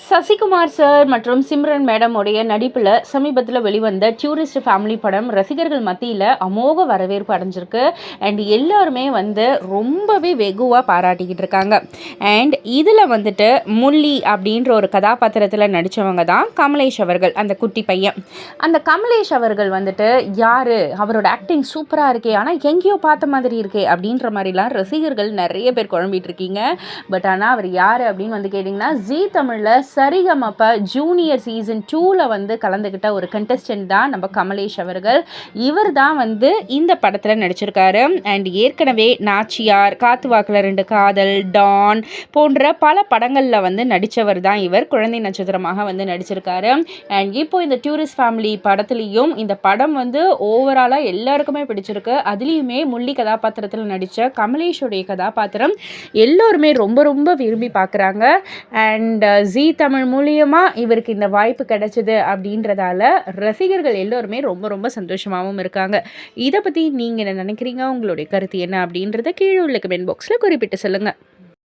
Sasikumar sir மற்றும் Simran madam உடைய நடிப்பில் சமீபத்தில் வெளிவந்த டூரிஸ்ட் ஃபேமிலி படம் ரசிகர்கள் மத்தியில் அமோக வரவேற்பு அடைஞ்சிருக்கு. அண்ட் எல்லாருமே ரொம்பவே வெகுவாக பாராட்டிக்கிட்டு இருக்காங்க. அண்ட் இதில் முள்ளி அப்படின்ற ஒரு கதாபாத்திரத்தில் நடித்தவங்க தான் கமலேஷ் அவர்கள், அந்த குட்டி பையன். அந்த கமலேஷ் அவர்கள் யார், அவரோட ஆக்டிங் சூப்பராக இருக்கே, ஆனால் எங்கேயோ பார்த்த மாதிரி இருக்கே அப்படின்ற மாதிரிலாம் ரசிகர்கள் நிறைய பேர் குழம்பிட்டு இருக்கீங்க. பட் ஆனால் அவர் யார் அப்படின்னு கேட்டிங்கன்னா, ஜீ தமிழில் சரிகமப ஜூனியர் சீசன் 2ல் கலந்துக்கிட்ட ஒரு கண்டஸ்டன்ட் தான் நம்ம கமலேஷ் அவர்கள். இவர் தான் இந்த படத்தில் நடிச்சிருக்காரு. அண்ட் ஏற்கனவே நாச்சியார், காத்து வாக்கில் 2 காதல், டான் போன்ற பல படங்களில் நடித்தவர் தான் இவர். குழந்தை நட்சத்திரமாக நடிச்சிருக்காரு. அண்ட் இப்போ இந்த டூரிஸ்ட் ஃபேமிலி படத்துலேயும் இந்த படம் ஓவராலாக எல்லாருக்குமே பிடிச்சிருக்கு. அதுலேயுமே முள்ளி கதாபாத்திரத்தில் நடித்த கமலேஷுடைய கதாபாத்திரம் எல்லோருமே ரொம்ப ரொம்ப விரும்பி பார்க்குறாங்க. அண்ட் ஜீ தமிழ் மூலியமாக இவருக்கு இந்த வாய்ப்பு கிடைச்சது அப்படின்றதால ரசிகர்கள் எல்லோருமே ரொம்ப ரொம்ப சந்தோஷமாகவும் இருக்காங்க. இதை பற்றி நீங்கள் என்ன நினைக்கிறீங்க? உங்களுடைய கருத்து என்ன அப்படின்றத கீழே உள்ள கமெண்ட் பாக்ஸில் குறிப்பிட்டு சொல்லுங்கள்.